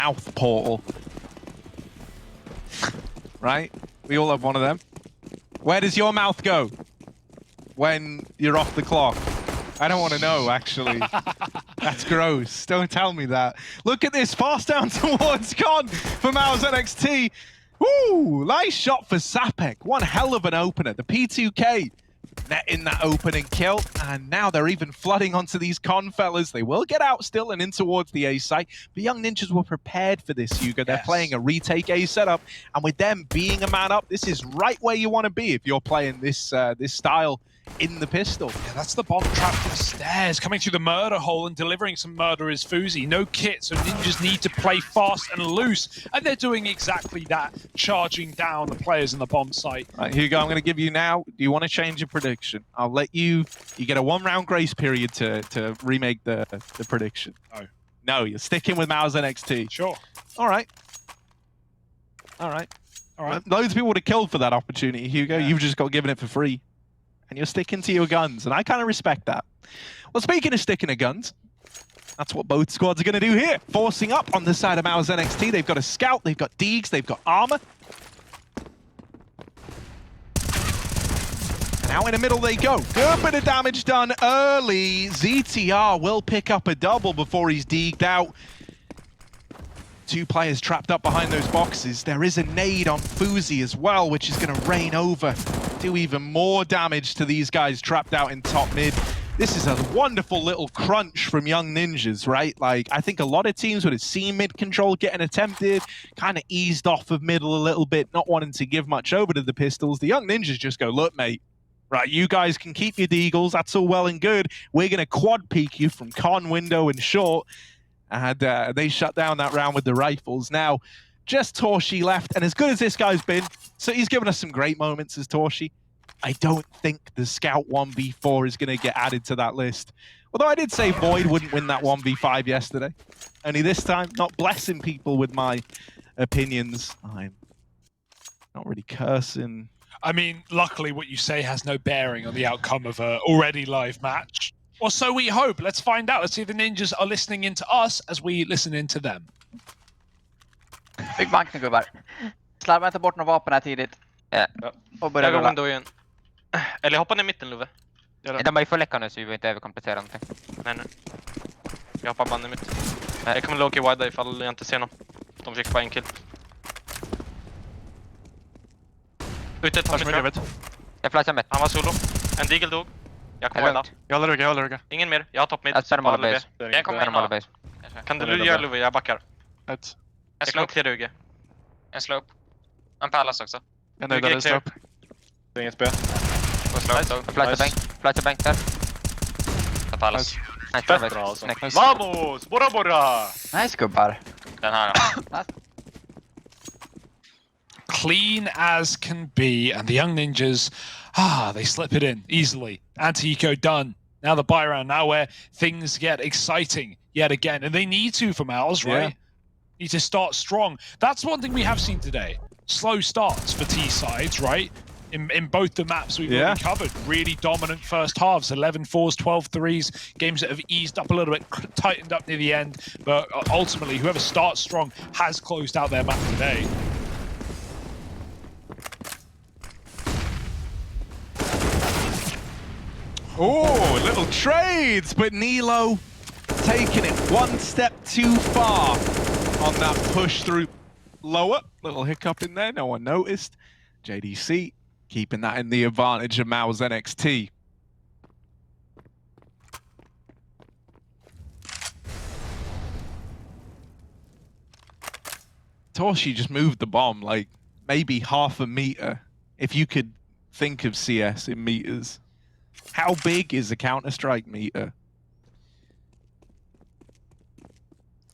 mouth portal. Right? We all have one of them. Where does your mouth go when you're off the clock? I don't want to know, actually. That's gross. Don't tell me that. Look at this. Pass down towards Con for mouz NXT. Woo! Nice shot for Sapek. One hell of an opener. The P2K netting that opening kill. And now they're even flooding onto these Con fellas. They will get out still and in towards the A site. But Young Ninjas were prepared for this, Hugo. They're playing a retake A setup. And with them being a man up, this is right where you want to be if you're playing this this style in the pistol. Yeah, that's the bomb trap to the stairs, coming through the murder hole and delivering some murder is FUZI. No kit, so Ninjas need to play fast and loose, and they're doing exactly that, charging down the players in the bomb site. Right, Hugo, I'm going to give you now, do you want to change your prediction? I'll let you get a 1 round grace period to remake the prediction. No. No, you're sticking with mouz NXT. Sure. All right. All right. All right. Loads of people would have killed for that opportunity, Hugo. Yeah. You've just got given it for free. And you're sticking to your guns, and I kind of respect that. Well, speaking of sticking to guns, that's what both squads are going to do here. Forcing up on the side of mouz NXT. They've got a scout, they've got Deegs, they've got armor. And out in the middle they go. Good bit of damage done early. ZTR will pick up a double before he's Deegged out. 2 players trapped up behind those boxes. There is a nade on FUZI as well, which is going to rain over, do even more damage to these guys trapped out in top mid. This is a wonderful little crunch from Young Ninjas, right? Like, I think a lot of teams would have seen mid control getting attempted, kind of eased off of middle a little bit, not wanting to give much over to the pistols. The Young Ninjas just go, look, mate, right, you guys can keep your deagles, that's all well and good. We're going to quad peek you from con, window, and short. And they shut down that round with the rifles. Now, just Torshi left, and as good as this guy's been, so he's given us some great moments as Torshi. I don't think the Scout 1v4 is going to get added to that list. Although I did say Void wouldn't win that 1v5 yesterday. Only this time, not blessing people with my opinions. I'm not really cursing. I mean, luckily what you say has no bearing on the outcome of an already live match. Or so we hope. Let's find out. Let's see if the Ninjas are listening in to us as we listen in to them. Bygg banken gubbar. Slarva inte bort några vapen här tidigt. Ja. Och börja Jag går rulla. window igen. Eller hoppa ner i mitten, Love. De är ju full nu så vi vill inte överkompensera någonting. Nej, nej. Jag hoppar band i mitt. Jag kommer låg i wide ifall jag inte ser någon. De fick bara en kill. Ute, ta mitt. Jag flashar mitt. Han var solo. En deagle dog. Jag kommer wide. Jag håller rugga. Ingen mer. Jag har top mid. Jag spärrar måla base. Jag kommer in base. Kan du göra Love? Jag backar. Jag slår upp till rugge. En slå upp. En pärlas också. Jag nöjdar en slå upp. Det är inget spel. Flashar bank där. En pärlas. Fett bra alltså. Vamos! Bora! Nice gubbar. Den här då. Clean as can be, and the Young Ninjas, they slip it in easily. Anti-eco done. Now the buy round, now where things get exciting yet again, and they need to for mouz, right? Yeah. Need to start strong. That's one thing we have seen today. Slow starts for T sides, right? In both the maps we've already covered. Really dominant first halves, 11-4s, 12-3s, games that have eased up a little bit, tightened up near the end, but ultimately whoever starts strong has closed out their map today. Oh, little trades, but Nilo taking it one step too far on that push through lower. Little hiccup in there, no one noticed. JDC keeping that in the advantage of mouz NXT. Torshi just moved the bomb like maybe half a meter, if you could think of CS in meters. How big is a Counter-Strike meter?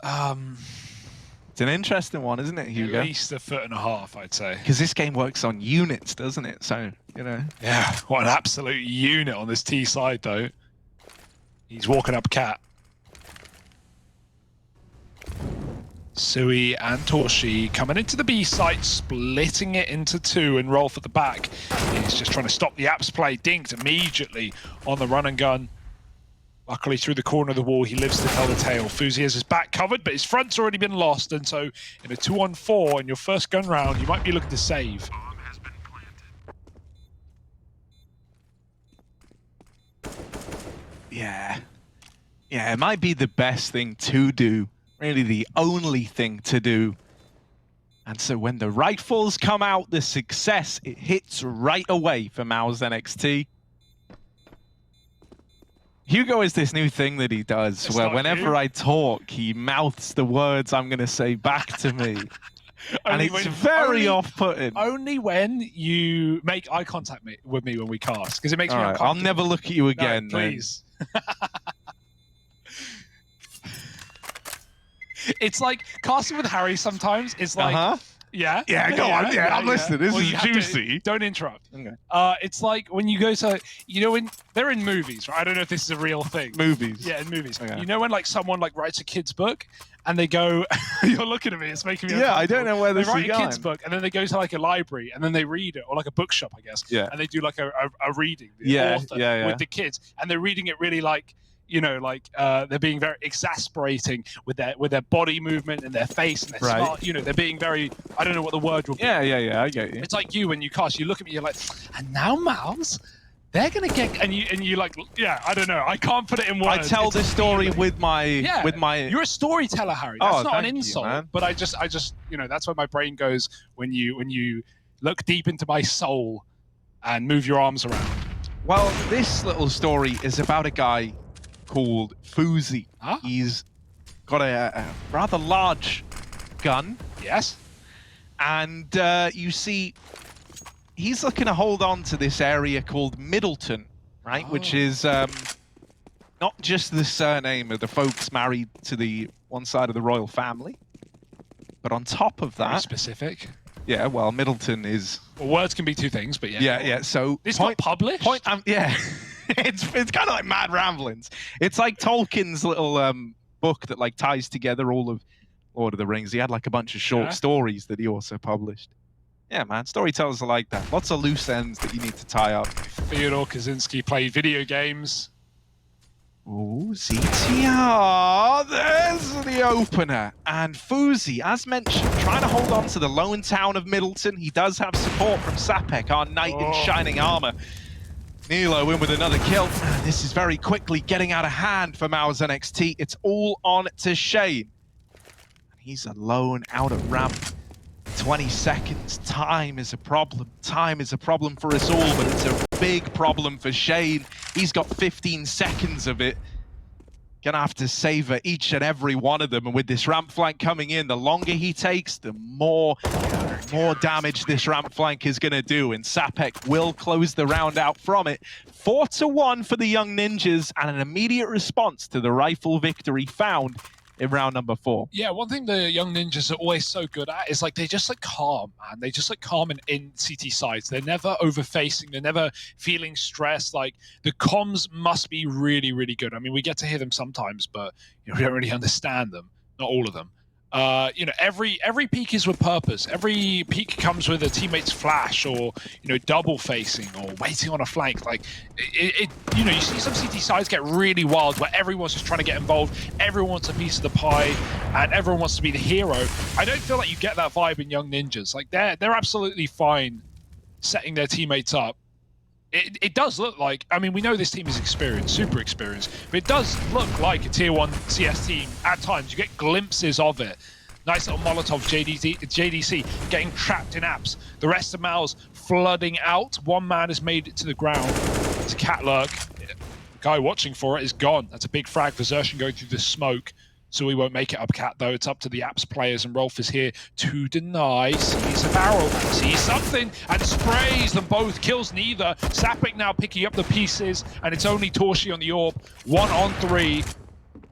It's an interesting one, isn't it, Hugo? At least 1.5 feet, I'd say. Because this game works on units, doesn't it? So, you know. Yeah, what an absolute unit on this T side, though. He's walking up cat. Sui and Torshi coming into the B site, splitting it into 2, and Rolf at the back is just trying to stop the apps play. Dinked immediately on the run and gun. Luckily, through the corner of the wall, he lives to tell the tale. Fuzi has his back covered, but his front's already been lost, and so in a 2-on-4, in your first gun round, you might be looking to save. Yeah. Yeah, it might be the best thing to do. Really the only thing to do. And so when the rifles come out, the success, it hits right away for mouz NXT. Hugo is this new thing that he does, where whenever I talk, he mouths the words I'm going to say back to me. And it's very off-putting. Only when you make eye contact with me when we cast, because it makes me uncomfortable. I'll never look at you again. No, please. It's like casting with Harry sometimes. It's like, yeah, go on. Yeah, I'm listening. This is juicy. Don't interrupt. Okay. It's like when you go to, you know, when they're in movies, right? I don't know if this is a real thing. Movies. Yeah, in movies. Okay. You know when like someone like writes a kid's book and they go, you're looking at me, it's making me I don't know where this is going. They write a kid's book and then they go to like a library and then they read it, or like a bookshop, I guess. Yeah. And they do like a reading, the author with the kids, and they're reading it really like, you know, like they're being very exasperating with their body movement and their face and their smart, you know, they're being very, I don't know what the word would be. Yeah, I get you. It's like you when you cast, you look at me, you're like, and now mouz, they're gonna get, and you like, yeah, I don't know, I can't put it in words. I tell this story with my, You're a storyteller, Harry. That's not an thank you, insult, man. but I just, you know, that's where my brain goes when you look deep into my soul and move your arms around. Well, this little story is about a guy called Fuzi. He's got a rather large gun. Yes. And you see, he's looking to hold on to this area called Middleton, right? Which is not just the surname of the folks married to the one side of the royal family, but on top of that... Very specific. Yeah, well, Middleton is... Well, words can be two things, but yeah. Yeah, so... It's not published? Yeah. It's kind of like mad ramblings. It's like Tolkien's little book that like ties together all of Lord of the Rings. He had like a bunch of short stories that he also published. Yeah, man, storytellers are like that. Lots of loose ends that you need to tie up. Theodore Kaczynski played video games. Ooh, ZTR, there's the opener. And Fuzi, as mentioned, trying to hold on to the lone town of Middleton. He does have support from Sapek, our knight in shining armor. Nilo in with another kill. This is very quickly getting out of hand for mouz NXT. It's all on to Shane. He's alone out at ramp. 20 seconds. Time is a problem. Time is a problem for us all, but it's a big problem for Shane. He's got 15 seconds of it. Gonna have to savor each and every one of them. And with this ramp flank coming in, the longer he takes, the more damage this ramp flank is gonna do. And Sapek will close the round out from it. 4-1 for the Young Ninjas, and an immediate response to the rifle victory found in round number 4. Yeah, one thing the Young Ninjas are always so good at is like they just like calm, man. They just like calm in CT sides. They're never over-facing. They're never feeling stressed. Like the comms must be really, really good. I mean, we get to hear them sometimes, but you know, we don't really understand them. Not all of them. You know, every peek is with purpose. Every peek comes with a teammate's flash, or you know, double facing, or waiting on a flank. Like you know, you see some CT sides get really wild, where everyone's just trying to get involved. Everyone wants a piece of the pie, and everyone wants to be the hero. I don't feel like you get that vibe in Young Ninjas. Like they're absolutely fine setting their teammates up. It does look like, I mean, we know this team is experienced, super experienced, but it does look like a tier 1 CS team at times. You get glimpses of it. Nice little Molotov JDC getting trapped in apps. The rest of mouz flooding out. One man has made it to the ground. It's a cat lurk. Guy watching for it is gone. That's a big frag for Xerxen going through the smoke. So we won't make it up cat though. It's up to the apps players, and Rolf is here to deny. Sees a barrel, sees something, and sprays them both. Kills neither. Sapek now picking up the pieces, and it's only Torshi on the AWP. 1-on-3,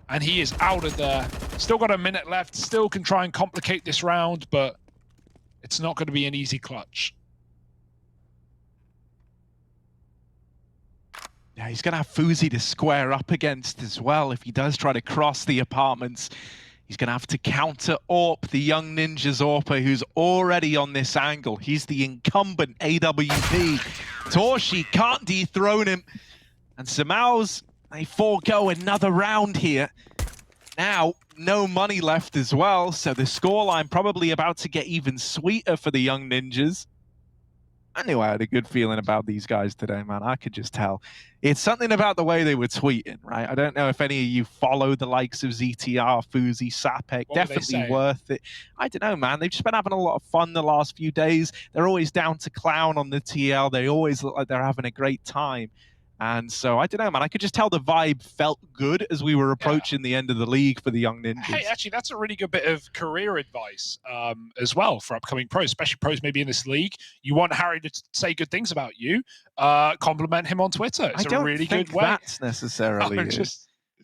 and he is out of there. Still got a minute left. Still can try and complicate this round, but it's not going to be an easy clutch. Yeah, he's going to have Fuzi to square up against as well. If he does try to cross the apartments, he's going to have to counter AWP, the Young Ninjas AWPer, who's already on this angle. He's the incumbent AWP. Torshi can't dethrone him. And so mouz, They forego another round here. Now, no money left as well, so the scoreline probably about to get even sweeter for the young ninjas. I knew I had a good feeling about these guys today, man. I could just tell. It's something about the way they were tweeting, right? I don't know if any of you follow the likes of ZTR, Fuzi, Sapek. Definitely worth it. I don't know, man. They've just been having a lot of fun the last few days. They're always down to clown on the TL. They always look like they're having a great time. And so, I don't know, man. I could just tell the vibe felt good as we were approaching the end of the league for the young ninjas. Hey, actually, that's a really good bit of career advice as well for upcoming pros, especially pros maybe in this league. You want Harry to say good things about you, compliment him on Twitter. It's a really good way. That's necessarily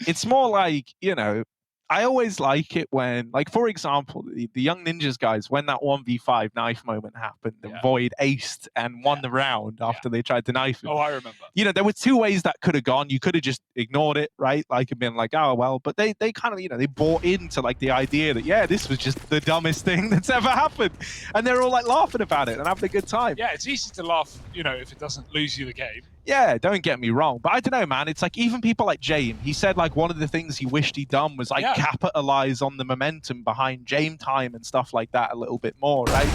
It's more like, you know, I always like it when, like, for example, the young ninjas guys, when that 1v5 knife moment happened, and Void aced and won the round after they tried to knife him. Oh, I remember. You know, there were two ways that could have gone. You could have just ignored it, right? Like, and been like, oh, well, but they kind of, you know, they bought into, like, the idea that, yeah, this was just the dumbest thing that's ever happened. And they're all, like, laughing about it and having a good time. Yeah, it's easy to laugh, you know, if it doesn't lose you the game. Yeah, don't get me wrong. But I don't know, man. It's like even people like Jame, he said like one of the things he wished he'd done was like capitalize on the momentum behind Jame time and stuff like that a little bit more, right?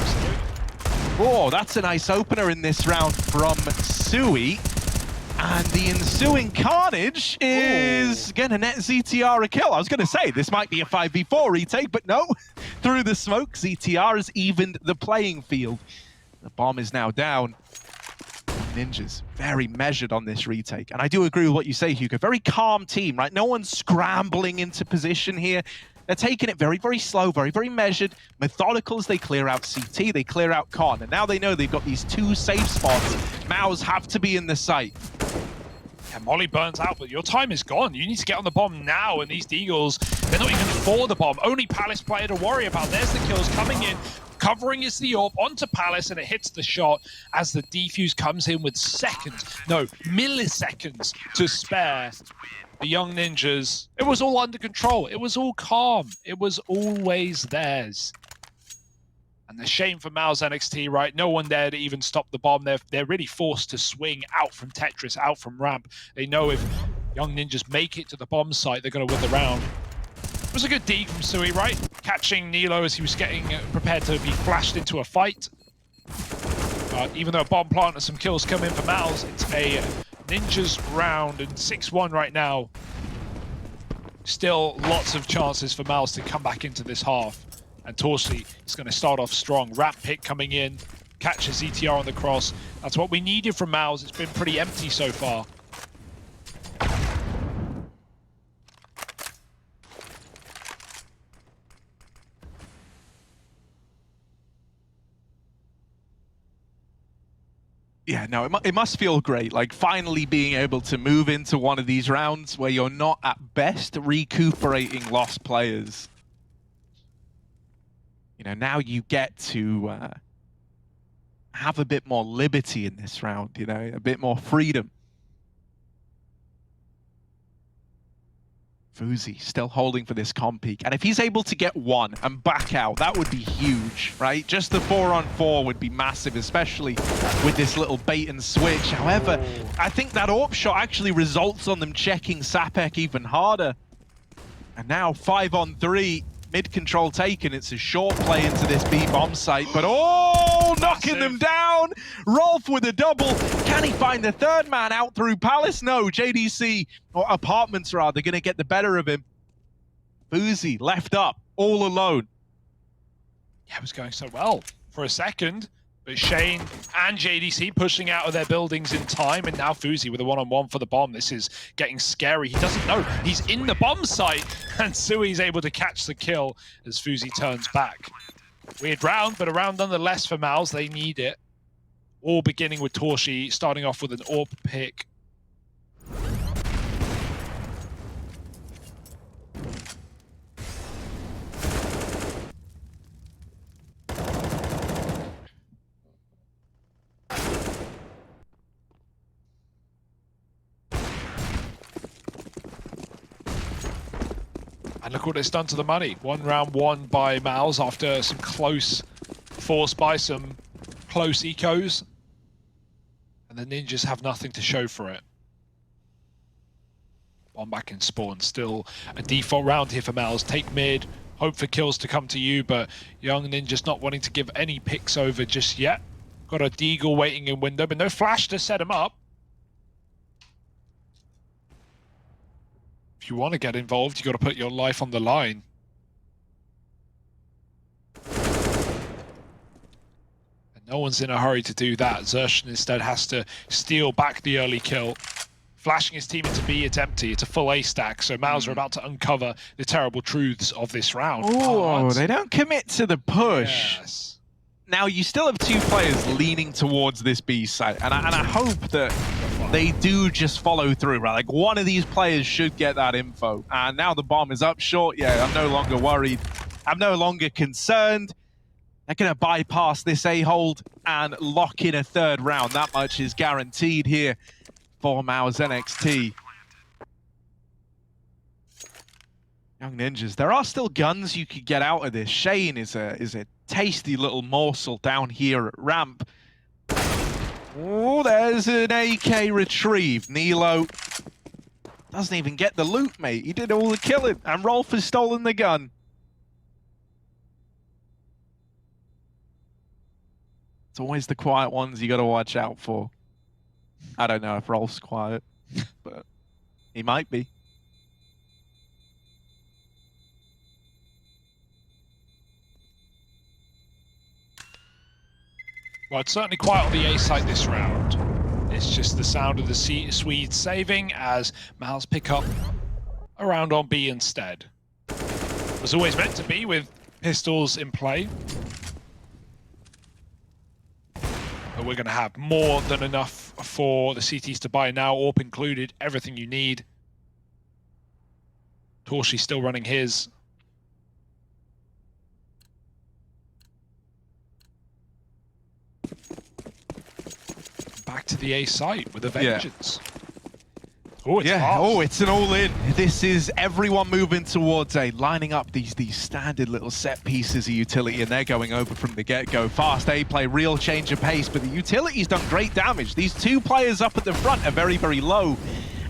Oh, that's a nice opener in this round from Sui. And the ensuing carnage is going to net ZTR a kill. I was going to say, this might be a 5v4 retake, but no. Through the smoke, ZTR has evened the playing field. The bomb is now down. Ninjas, very measured on this retake. And I do agree with what you say, Hugo. Very calm team, right? No one's scrambling into position here. They're taking it very, very slow, very, very measured, methodical as they clear out CT, they clear out Con. And now they know they've got these two safe spots. mouz have to be in the site. Yeah, Molly burns out, but your time is gone. You need to get on the bomb now, and these Deagles, they're not even for the bomb. Only Palace player to worry about. There's the kills coming in. Covering is the AWP onto Palace, and it hits the shot as the defuse comes in with milliseconds to spare. The young ninjas, it was all under control. It was all calm. It was always theirs. And the shame for mouz NXT, right? No one there to even stop the bomb. They're really forced to swing out from Tetris, out from ramp. They know if young ninjas make it to the bomb site, they're going to win the round. It was a good D from Sui, right? Catching Nilo as he was getting prepared to be flashed into a fight. Even though a bomb plant and some kills come in for mouz, it's a ninjas round and 6-1 right now. Still lots of chances for mouz to come back into this half. And Torsi is going to start off strong. Ramp pick coming in, catches ZTR on the cross. That's what we needed from mouz. It's been pretty empty so far. Yeah, no, it must feel great, like finally being able to move into one of these rounds where you're not at best recuperating lost players. You know, now you get to have a bit more liberty in this round, you know, a bit more freedom. Fuzi still holding for this comp peak. And if he's able to get one and back out, that would be huge, right? Just the 4-on-4 would be massive, especially with this little bait and switch. However, I think that AWP shot actually results on them checking Sapek even harder. And now 5-on-3, mid control taken. It's a short play into this B bomb site, but knocking them down. Rolf with a double. Can he find the third man out through Palace? No, JDC, or Apartments rather, going to get the better of him. Fuzi left up, all alone. Yeah, it was going so well for a second, but Shane and JDC pushing out of their buildings in time, and now Fuzi with a one-on-one for the bomb. This is getting scary. He doesn't know. He's in the bomb site, and Sui's able to catch the kill as Fuzi turns back. Weird round, but a round nonetheless for mouz. They need it. All beginning with Torshi, starting off with an AWP pick. And look what it's done to the money. One round won by mouz after some close, forced by some close ecos. And the ninjas have nothing to show for it. Bomb back in spawn. Still a default round here for mouz. Take mid. Hope for kills to come to you, but Young Ninja's not wanting to give any picks over just yet. Got a Deagle waiting in window, but no flash to set him up. If you want to get involved, you got to put your life on the line. And no one's in a hurry to do that. Xerxes instead has to steal back the early kill. Flashing his team into B, it's empty. It's a full A stack, so mouz are about to uncover the terrible truths of this round. Oh, they don't commit to the push. Yes. Now, you still have two players leaning towards this B site, and I hope that they do just follow through, right? Like, one of these players should get that info. And now the bomb is up short. Yeah, I'm no longer worried. I'm no longer concerned. They're going to bypass this A-hold and lock in a third round. That much is guaranteed here for mouz NXT. Young Ninjas. There are still guns you could get out of this. Shane is a tasty little morsel down here at ramp. Oh, there's an AK retrieved. Nilo doesn't even get the loot, mate. He did all the killing, and Rolf has stolen the gun. It's always the quiet ones you got to watch out for. I don't know if Rolf's quiet, but he might be. Well, it's certainly quiet on the A side this round. It's just the sound of the Swedes saving as mouz pick up a round on B instead. It was always meant to be with pistols in play. But we're going to have more than enough for the CTs to buy now, AWP included, everything you need. Torshi still running his. Back to the A site with a vengeance. Oh, it's fast. Oh, it's an all-in. This is everyone moving towards A, lining up these standard little set pieces of utility, and they're going over from the get-go. Fast A play, real change of pace, but the utility's done great damage. These two players up at the front are very, very low.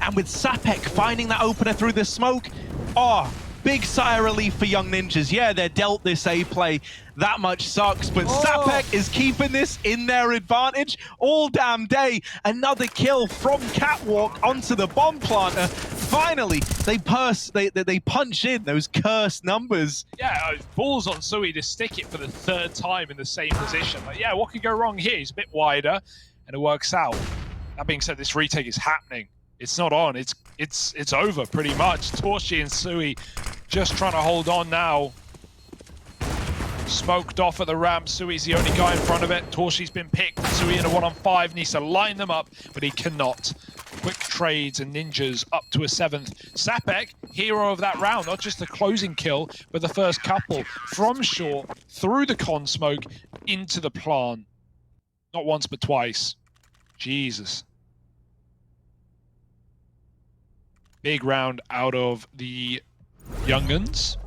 And with Sapek finding that opener through the smoke, oh, big sigh of relief for Young Ninjas. Yeah, they're dealt this A play. That much sucks, but Sapek is keeping this in their advantage all damn day. Another kill from Catwalk onto the bomb planter. Finally, they punch in those cursed numbers. Yeah, balls on Sui to stick it for the third time in the same position. Like, yeah, what could go wrong here? He's a bit wider, and it works out. That being said, this retake is happening. It's not on. It's over pretty much. Torshi and Sui just trying to hold on now. Smoked off at the ramp. Sui's the only guy in front of it. Torshi's been picked. Sui in a 1-on-5 needs to line them up, but he cannot. Quick trades and Ninjas up to a 7th. Sapek, hero of that round, not just the closing kill, but the first couple from short, through the con smoke, into the plant. Not once, but twice. Jesus. Big round out of the young'uns.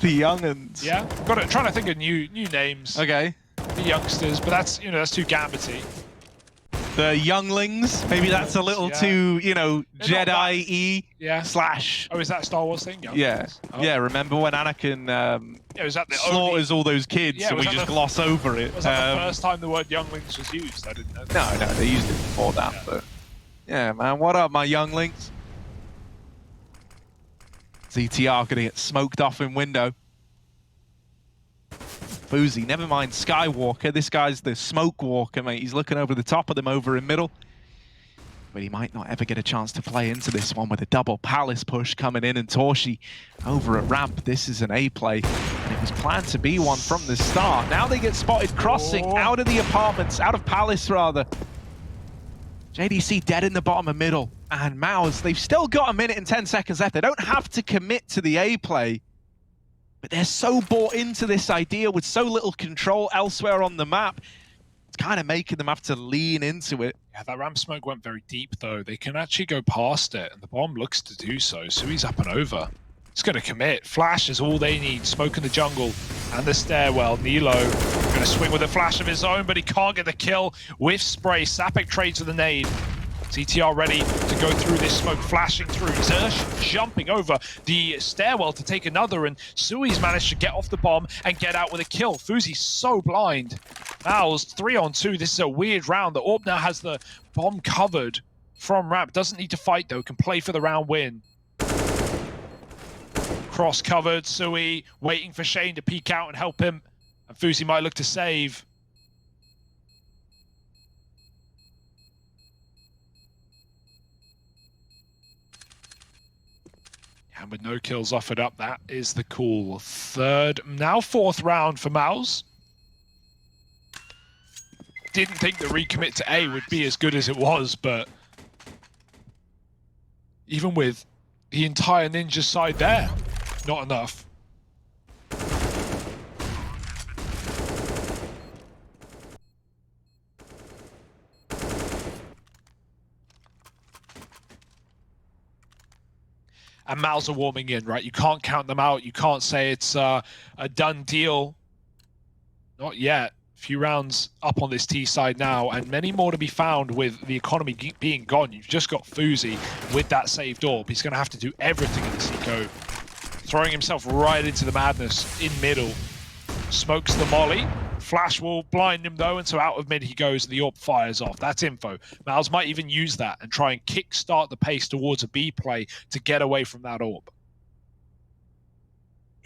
The young'uns. Yeah, got it. Trying to think of new names. Okay. The youngsters, but that's too gambity. The younglings. Maybe that's a little too, Jedi-y slash. Oh, is that a Star Wars thing? Younglings. Yeah. Oh. Yeah. Remember when Anakin was that the slaughters all those kids, so we just gloss over it? Was that the first time the word younglings was used? I didn't know. No, they used it before that. But yeah, man, what up, my younglings? ZTR gonna get smoked off in window. Boozy, never mind Skywalker. This guy's the smoke walker, mate. He's looking over the top of them over in middle. But he might not ever get a chance to play into this one with a double Palace push coming in, and Torshi over at ramp. This is an A play, and it was planned to be one from the start. Now they get spotted crossing out of the apartments, out of Palace rather. JDC dead in the bottom of middle. And mouz, they've still got 1 minute and 10 seconds left. They don't have to commit to the A play, but they're so bought into this idea with so little control elsewhere on the map. It's kind of making them have to lean into it. Yeah, that ramp smoke went very deep though. They can actually go past it, and the bomb looks to do so. Sui's up and over. It's going to commit. Flash is all they need. Smoke in the jungle and the stairwell. Nilo going to swing with a flash of his own, but he can't get the kill with spray. Sapek trades with a nade. CTR ready to go through this smoke, flashing through. Zersh jumping over the stairwell to take another, and Sui's managed to get off the bomb and get out with a kill. Fuzi's so blind. mouz 3-on-2. This is a weird round. The Orb now has the bomb covered from ramp. Doesn't need to fight though, can play for the round win. Cross covered, Sui waiting for Shane to peek out and help him. And Fuzi might look to save. And with no kills offered up, that is the cool third, now fourth round for mouz. Didn't think the recommit to A would be as good as it was, but even with the entire Ninja side there, not enough. And mouz are warming in, right? You can't count them out. You can't say it's a done deal. Not yet. A few rounds up on this T side now, and many more to be found with the economy being gone. You've just got Fuzi with that saved orb. He's going to have to do everything in this eco. Throwing himself right into the madness in middle. Smokes the molly. Flash will blind him though, and so out of mid he goes and the orb fires off. That's info. mouz might even use that and try and kickstart the pace towards a B play to get away from that orb.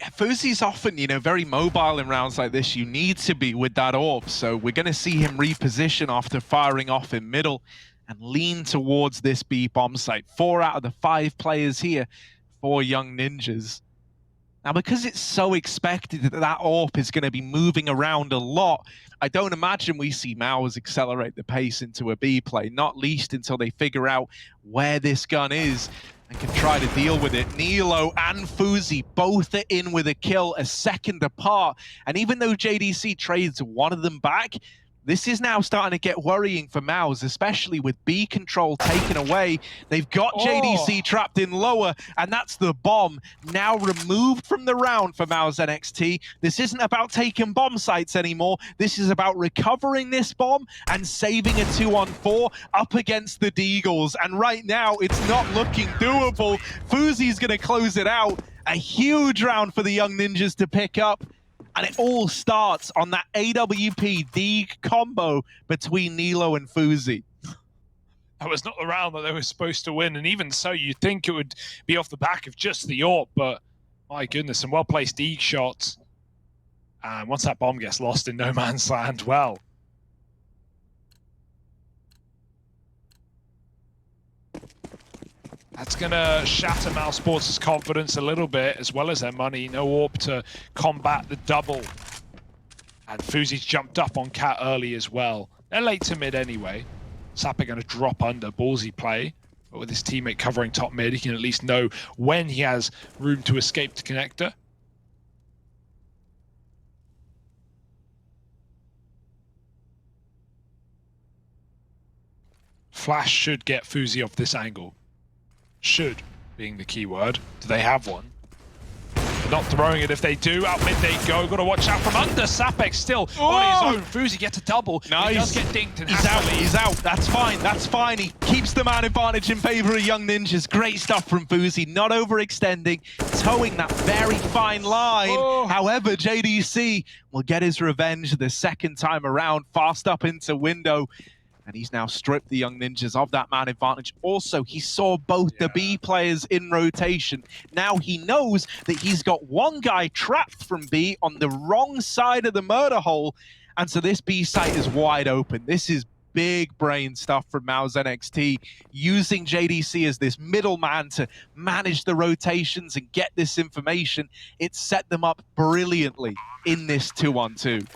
Yeah, Fuzi's often, very mobile in rounds like this. You need to be with that orb. So we're going to see him reposition after firing off in middle and lean towards this B bomb site. 4 out of the 5 players here for Young Ninjas. Now, because it's so expected that that AWP is going to be moving around a lot, I don't imagine we see mouz accelerate the pace into a B play, not least until they figure out where this gun is and can try to deal with it. Nilo and Fuzi both are in with a kill, a second apart. And even though JDC trades one of them back, this is now starting to get worrying for mouz, especially with B control taken away. They've got JDC trapped in lower, and that's the bomb now removed from the round for mouz NXT. This isn't about taking bomb sites anymore. This is about recovering this bomb and saving a 2-on-4 up against the Deagles. And right now, it's not looking doable. Fuzi's going to close it out. A huge round for the Young Ninjas to pick up. And it all starts on that AWP Deag combo between Nilo and Fuzi. That was not the round that they were supposed to win, and even so, you'd think it would be off the back of just the AWP, but my goodness, some well-placed Deag shots. And once that bomb gets lost in no man's land, well. That's going to shatter mouz Sports' confidence a little bit, as well as their money. No AWP to combat the double. And Fuzi's jumped up on Cat early as well. They're late to mid anyway. Sapper going to drop under. Ballsy play. But with his teammate covering top mid, he can at least know when he has room to escape to connector. Flash should get Fuzi off this angle. Should being the key word. Do they have one? They're not throwing it if they do. Out mid they go. Got to watch out from under. Sapek still on his own. Fuzi gets a double. Nice. He does get dinked. And he's out. He's out. That's fine. That's fine. He keeps the man advantage in favor of Young Ninjas. Great stuff from Fuzi. Not overextending. Towing that very fine line. However, JDC will get his revenge the second time around. Fast up into window. And he's now stripped the Young Ninjas of that man advantage. Also, he saw both the B players in rotation. Now he knows that he's got one guy trapped from B on the wrong side of the murder hole. And so this B site is wide open. This is big brain stuff from mouz NXT, using JDC as this middleman to manage the rotations and get this information. It set them up brilliantly in this 2-on-2.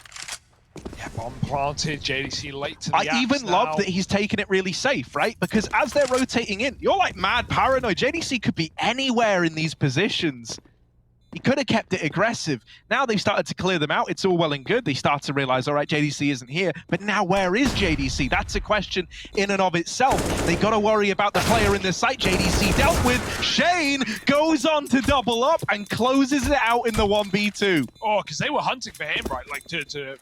Yeah, bomb planted, JDC late to the I even love that he's taking it really safe, right? Because as they're rotating in, you're like mad paranoid. JDC could be anywhere in these positions. He could have kept it aggressive. Now they've started to clear them out. It's all well and good. They start to realize, all right, JDC isn't here. But now where is JDC? That's a question in and of itself. They got to worry about the player in the site JDC dealt with. Shane goes on to double up and closes it out in the 1v2. Oh, because they were hunting for him, right? Like, to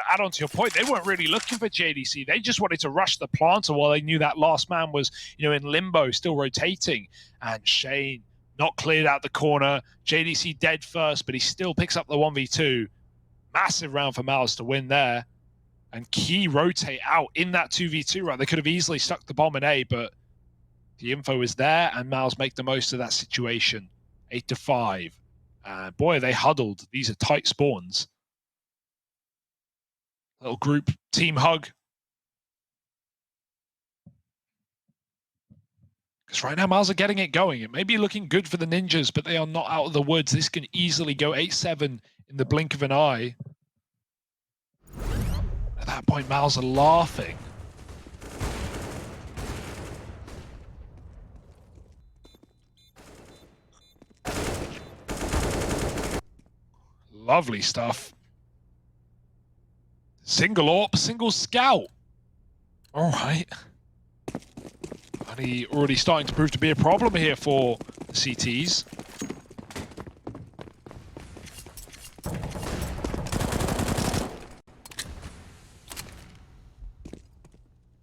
add on to your point, they weren't really looking for JDC. They just wanted to rush the planter while they knew that last man was, you know, in limbo, still rotating. And Shane not cleared out the corner. JDC dead first, but he still picks up the 1v2. Massive round for mouz to win there. And Key rotate out in that 2v2, right? They could have easily stuck the bomb in A, but the info is there, and mouz make the most of that situation. 8-5. Boy, they huddled. These are tight spawns. Little group team hug. Because right now, mouz are getting it going. It may be looking good for the Ninjas, but they are not out of the woods. This can easily go 8-7 in the blink of an eye. At that point, mouz are laughing. Lovely stuff. Single AWP, single scout. All right. Money already starting to prove to be a problem here for the CTs.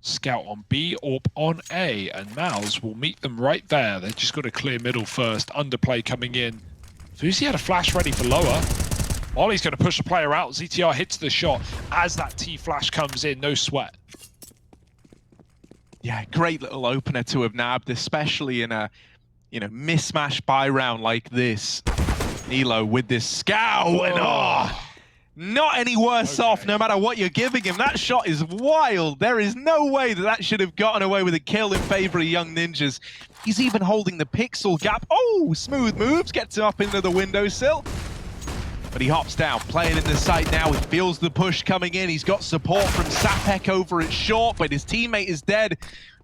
Scout on B, AWP on A, and mouz will meet them right there. They've just got to clear middle first. Underplay coming in. FURIA had a flash ready for lower. Molly's going to push the player out. ZTR hits the shot as that T-flash comes in. No sweat. Yeah, great little opener to have nabbed, especially in a, you know, mismatch buy round like this. Nilo with this scout, and not any worse off no matter what you're giving him. That shot is wild. There is no way that that should have gotten away with a kill in favor of Young Ninjas. He's even holding the pixel gap. Oh, smooth moves, gets him up into the windowsill. But he hops down, playing in the site now. He feels the push coming in. He's got support from Sapek over at short, but his teammate is dead.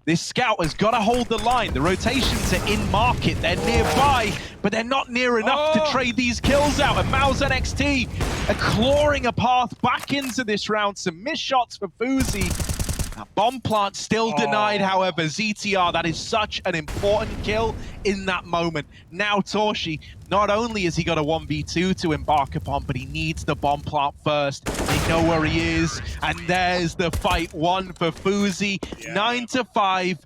This scout has got to hold the line. The rotations are in market. They're nearby, but they're not near enough to trade these kills out. And mouz NXT are clawing a path back into this round. Some missed shots for Fuzi. That bomb plant still denied, however. ZTR, that is such an important kill in that moment. Now Torshi, not only has he got a 1v2 to embark upon, but he needs the bomb plant first. They know where he is, and there's the fight won for Fuzi. 9-5.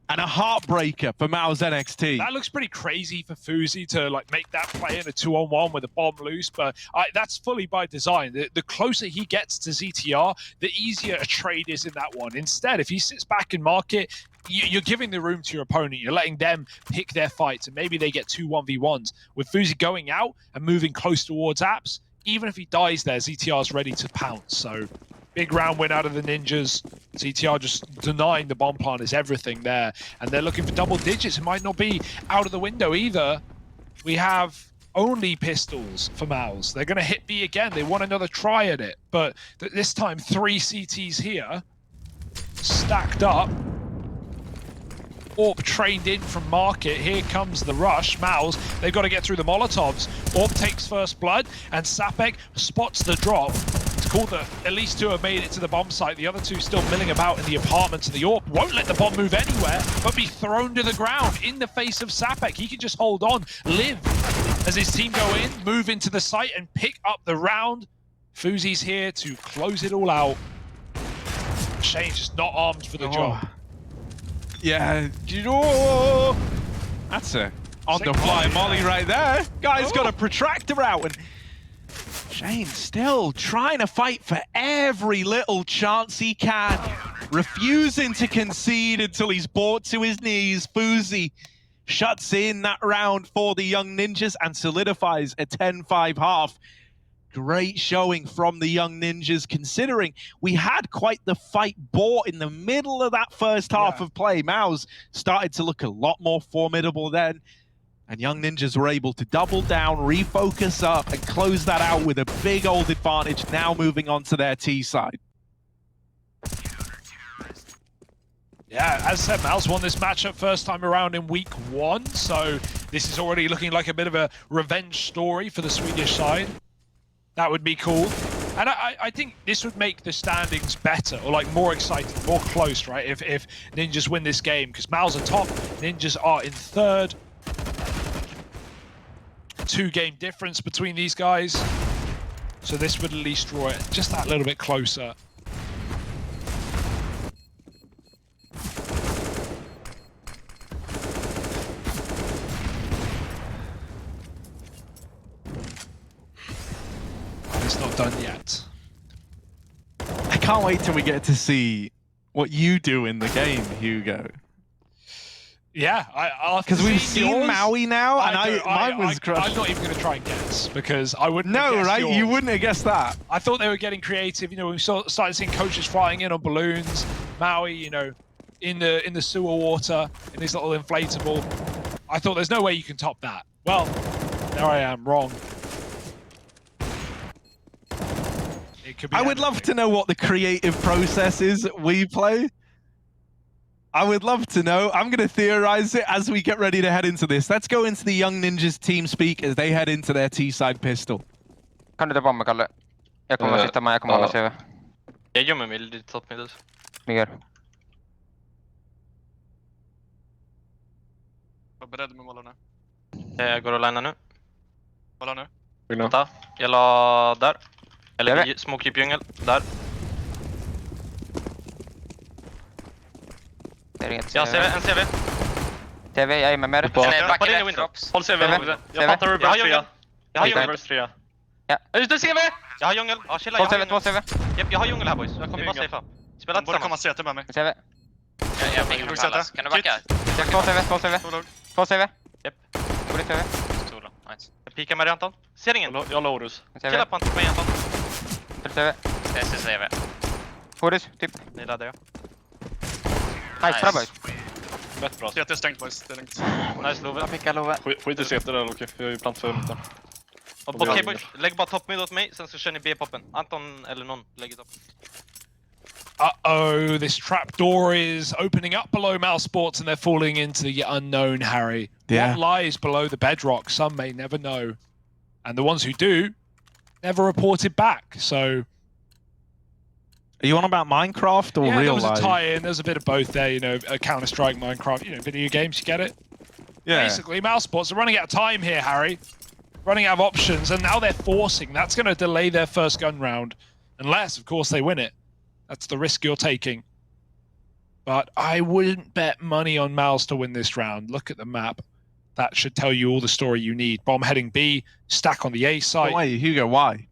And a heartbreaker for mouz NXT. That looks pretty crazy for Fuzi to like make that play in a 2-on-1 with a bomb loose, but that's fully by design. The closer he gets to ZTR, the easier a trade is in that one. Instead, if he sits back and market, you're giving the room to your opponent. You're letting them pick their fights, and maybe they get 2 1v1s. With Fuzi going out and moving close towards apps, even if he dies there, ZTR's ready to pounce. So big round win out of the Ninjas. ZTR just denying the bomb plant is everything there. And they're looking for double digits. It might not be out of the window either. We have only pistols for mouz. They're going to hit B again. They want another try at it. But this time, 3 CTs here. Stacked up. AWP trained in from market. Here comes the rush. mouz, they've got to get through the Molotovs. AWP takes first blood, and Sapek spots the drop. It's cool that at least 2 have made it to the bomb site. The other 2 still milling about in the apartments, and the AWP won't let the bomb move anywhere, but be thrown to the ground in the face of Sapek. He can just hold on, live, as his team go in, move into the site, and pick up the round. Fuzi's here to close it all out. Shane's just not armed for the job. Yeah, that's a on-the-fly molly right there. Guy's got a protractor out, and Shane still trying to fight for every little chance he can, refusing to concede until he's brought to his knees. Fuzi shuts in that round for the Young Ninjas and solidifies a 10-5 half. Great showing from the Young Ninjas, considering we had quite the fight bought in the middle of that first half of play. mouz started to look a lot more formidable then, and Young Ninjas were able to double down, refocus up, and close that out with a big old advantage, now moving on to their T side. Yeah, as I said, mouz won this matchup first time around in week 1, so this is already looking like a bit of a revenge story for the Swedish side. That would be cool. And I think this would make the standings better, or like more exciting, more close, right? If Ninjas win this game, because mouz are top, Ninjas are in 3rd. 2-game difference between these guys. So this would at least draw it just that little bit closer. It's not done yet. I can't wait till we get to see what you do in the game, Hugo. Yeah, because we've seen Maui now, and mine was crushed. I'm not even going to try and guess because I wouldn't. No, have right? yours. You wouldn't have guessed that. I thought they were getting creative. You know, we started seeing coaches flying in on balloons. Maui, you know, in the sewer water in his little inflatable. I thought there's no way you can top that. Well, there I am, wrong. It could be. I would love to know what the creative process is at WePlay. I would love to know. I'm going to theorize it as we get ready to head into this. Let's go into the Young Ninjas team speak as they head into their T-side pistol. Kan du ta bomba, Kalle? Jag kommer sitta med, jag kommer hålla CV. Jag gömmer mig lite top mid. Ligger. Var beredd med målarna. Jag går och linar nu. Målar nu. Vänta, jag la där. Eller smoke keep djungel, där. Jag ser en CV. CV, jag är med mer. Back in the window. Håll CV. Jag fattar hur bra jag har djungel. Ja. Just det, CV! Jag har djungel. Ja, chilla. Två CV. Japp, jag har djungel här boys. Jag kommer bara safea. Spela inte komma sätta med mig. CV. Jag fick en pallas. Kan du backa? Två CV. Japp. Går CV. Solo. Nice. Jag pikar med Anton. Ser ingen. Jag har Horus. Chilla på mig Anton. CV. SSV. Horus, typ. Ni laddar jag. Nice, bra boys. Rätt bra. CT är stängt boys, det är lugnt. Nice Love. Jag pickar Love. Skit i CT där, okej. Jag har ju plant för mitten. Okej boys, lägg bara top mid åt mig, sen så kör ni B-poppen. Anton eller någon lägger topp. Uh-oh, this trapdoor is opening up below mouz Sports and they're falling into the unknown, Harry. Yeah. What lies below the bedrock, some may never know. And the ones who do, never reported back, so... Are you on about Minecraft or real life? There was a tie-in, there's a bit of both there, you know, a Counter-Strike, Minecraft, you know, video games, you get it? Yeah. Basically, mouz Sports are running out of time here, Harry. Running out of options, and now they're forcing. That's going to delay their first gun round. Unless, of course, they win it. That's the risk you're taking. But I wouldn't bet money on mouz to win this round. Look at the map. That should tell you all the story you need. Bomb heading B, stack on the A site. Wait, Hugo, why?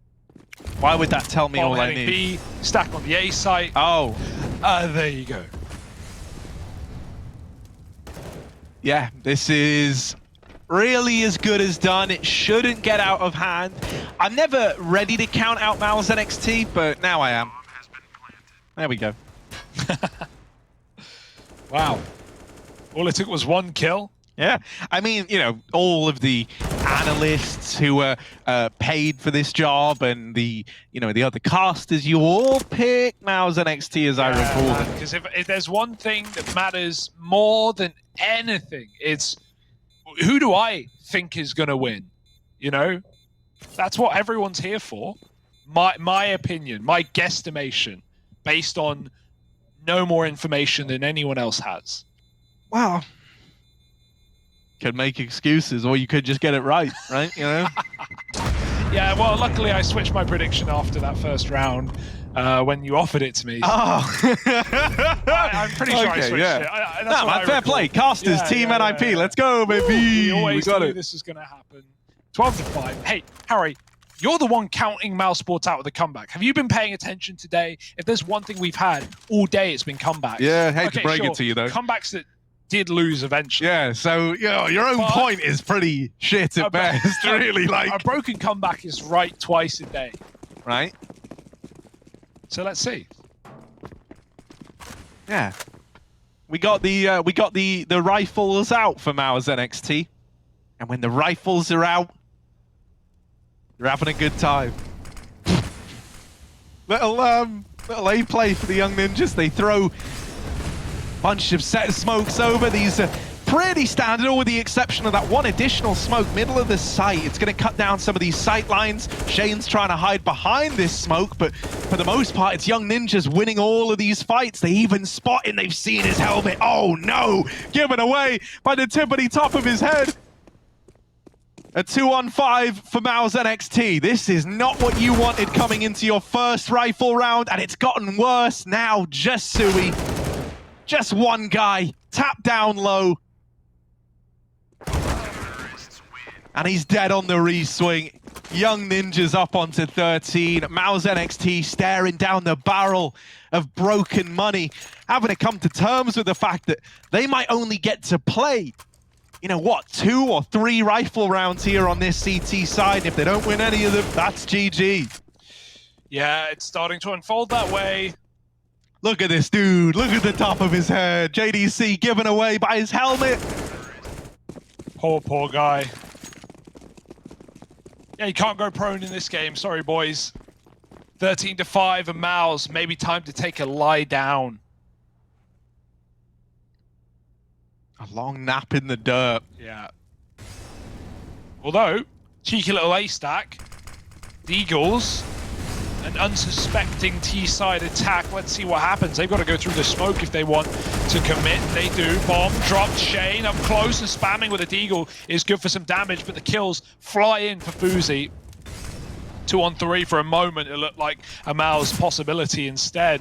Why would that tell me Bomb all I heading need? B, stack on the A site. Oh. There you go. Yeah, this is really as good as done. It shouldn't get out of hand. I'm never ready to count out mouz NXT, but now I am. There we go. Wow. All it took was one kill. Yeah, I mean, you know, all of the analysts who were paid for this job and the, you know, the other casters, you all pick mouz NXT as I recall it. Because if there's one thing that matters more than anything, it's who do I think is going to win? You know, that's what everyone's here for. My opinion, my guesstimation, based on no more information than anyone else has. Well, could make excuses, or you could just get it right, right? You know. Yeah. Well, luckily I switched my prediction after that first round when you offered it to me. Oh. I'm pretty sure I switched it. No, man, fair play. Casters, Team NIP. Let's go, baby. We got it. This is going to happen. 12-5. Hey, Harry, you're the one counting mouz Sports out with a comeback. Have you been paying attention today? If there's one thing we've had all day, it's been comebacks. Yeah, hate to break it to you, though. Comebacks that did lose eventually. Yeah, so, you know, your own point is pretty shit at best, really. Like, a broken comeback is right twice a day. Right? So let's see. Yeah. We got the rifles out for mouz NXT. And when the rifles are out, you're having a good time. little A play for the Young Ninjas. They throw Bunch of set smokes over. These are pretty standard, all with the exception of that one additional smoke middle of the site. It's going to cut down some of these sight lines. Shane's trying to hide behind this smoke, but for the most part, it's Young Ninjas winning all of these fights. They even spot him. They've seen his helmet. Oh no! Given away by the tippity top of his head. A 2-on-5 for mouz NXT. This is not what you wanted coming into your first rifle round, and it's gotten worse now. Just Sui. Just one guy. Tap down low. And he's dead on the re-swing. Young Ninjas up onto 13. mouz NXT staring down the barrel of broken money, having to come to terms with the fact that they might only get to play, you know what, 2 or 3 rifle rounds here on this CT side. If they don't win any of them, that's GG. Yeah, it's starting to unfold that way. Look at this dude. Look at the top of his head. JDC given away by his helmet. Poor guy. Yeah, you can't go prone in this game. Sorry, boys. 13-5 and mouz. Maybe time to take a lie down. A long nap in the dirt. Yeah. Although, cheeky little A-stack. The Eagles, an unsuspecting T-side attack. Let's see what happens. They've got to go through the smoke if they want to commit. They do. Bomb dropped. Shane up close and spamming with a Deagle is good for some damage, but the kills fly in for Fuzi. 2-on-3 for a moment. It looked like a mouz possibility instead.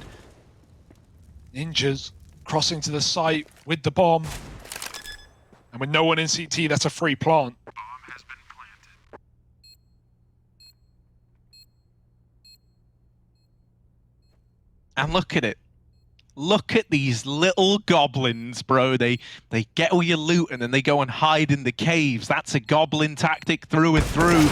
Ninjas crossing to the site with the bomb. And with no one in CT, that's a free plant. And look at it. Look at these little goblins, bro. They get all your loot and then they go and hide in the caves. That's a goblin tactic through and through.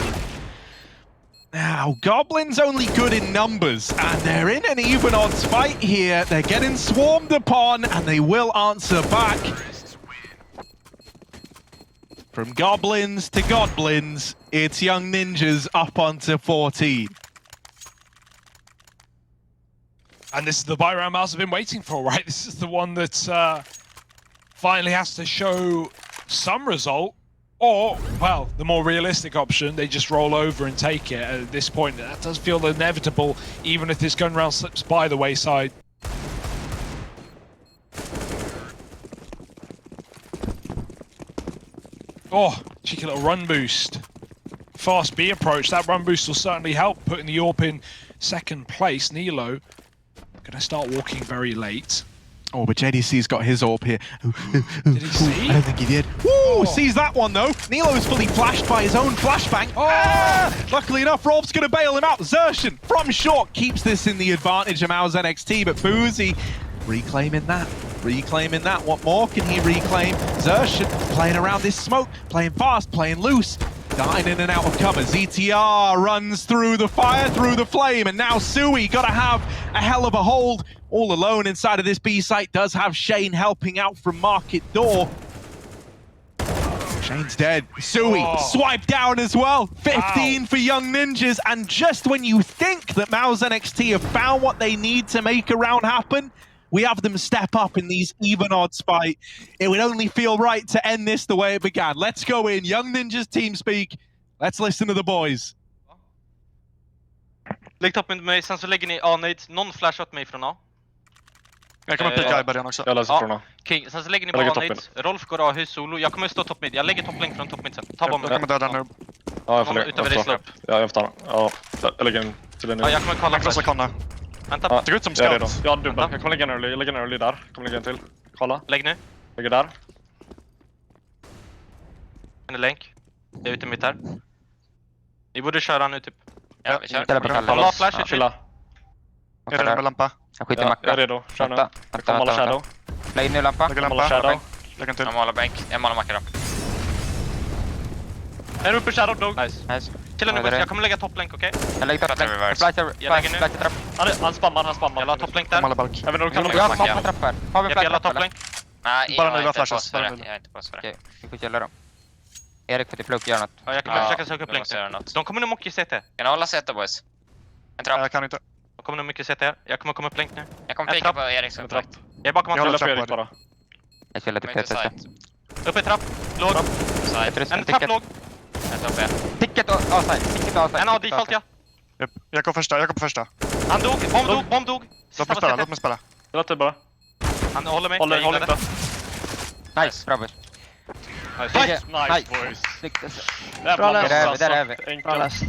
Now, goblins only good in numbers, and they're in an even odds fight here. They're getting swarmed upon, and they will answer back. From goblins to godblins, it's Young Ninjas up onto 14. And this is the buy round mouz have been waiting for, right? This is the one that finally has to show some result. Or, well, the more realistic option, they just roll over and take it. At this point, that does feel inevitable, even if this gun round slips by the wayside. Oh, cheeky little run boost. Fast B approach. That run boost will certainly help putting the AWP in second place. Nilo gonna start walking very late. Oh, but JDC's got his AWP here. Did he see? I don't think he did. Woo! Sees that one, though. Nilo's fully flashed by his own flashbang. Luckily enough, Rolf's going to bail him out. Xerxan, from short, keeps this in the advantage of mouz NXT, but Boozy reclaiming that. Reclaiming that. What more can he reclaim? Xerxan playing around this smoke, playing fast, playing loose. Dying in and out of cover. ZTR runs through the fire, through the flame, and now Sui got to have a hell of a hold. All alone inside of this B site, does have Shane helping out from Market Door. Shane's dead. Sui swiped down as well. 15 for Young Ninjas, and just when you think that mouz NXT have found what they need to make a round happen, we have them step up in these even odds fight. It would only feel right to end this the way it began. Let's go in. Young Ninjas team speak. Let's listen to the boys. Lägg toppen med mig, sen så lägger ni A-nade. Någon flashat mig från A. Jag kommer pika i början också. Jag läser från A. King, sen så lägger ni på A-nade. Rolf går A-hus solo. Jag kommer stå topp mid. Jag lägger topplänk från topp mid sen. Ta bomben. Jag kommer döda nu. Ja, jag får Någon utöver dig slå. Ja, jag får ta. Ja, jag lägger en till en. Ja, jag kommer kolla Jag krossar Connor. Vänta. Ja, Det går ut som jag är redo. scout. Jag har dubbel. Jag kommer lägga en early. Jag lägger en early där. Jag kommer lägga en till. Kolla. Lägg nu. Lägger där. En är länk. Jag är ute mitt här. Ni borde köra nu typ. Ja, vi kör. Ställa på Kalle. Kolla flash. Chilla. Jag är redo med lampa. Jag skjuter Ja, macka. jag är redo. Kör nu. Vänta, Jag kommer måla shadow. Lägg in nu lampa. Lägger Måla lampa. shadow. Lägg en till. Jag målar bänk. Jag målar macka då. En uppe shadow dog. Nice. Chilla nu, jag kommer lägga topplänk, okej? Jag lägger Pratar reverse. flash trapp. Han spammar. Jag la topplänk där. Målar balk. Jag vet inte om du kan Jag lägga. har trapp här. Har vi en Jag la flash trapp eller? topplänk. Nej, Bara jag nu är var inte på flashes, oss för bara det. nu. Jag är inte på oss för det. Okej, vi får gilla dem. Erik får till plugg, gör något. Ja, jag kan försöka söka upp länk. De kommer nog mycket CT. Kan du hålla sätta boys? En trapp. Jag kan inte. De kommer nog mycket CT. Jag kommer komma upp länk nu. Jag kommer en pika trapp. på Eriks En uppdrag. trapp. Jag är bakom Jag han. håller Chilla trapp Fredrik bara. Jag chillar De är typ inte TT. side. Uppe i trapp. Låg. Side. En trapp låg. Ett upp B. Ticket och A-side. Ticket och A-side. En av default ja. Jag kom första. Han dog. Bomb dog. Låt mig spela. Chilla typ bara. Han håller mig. Håll Jag inte. Nice, bra boys. Nice Nice. boys. Snyggt. Där Bra är läst. Där är vi. Enkelt. Bra läst.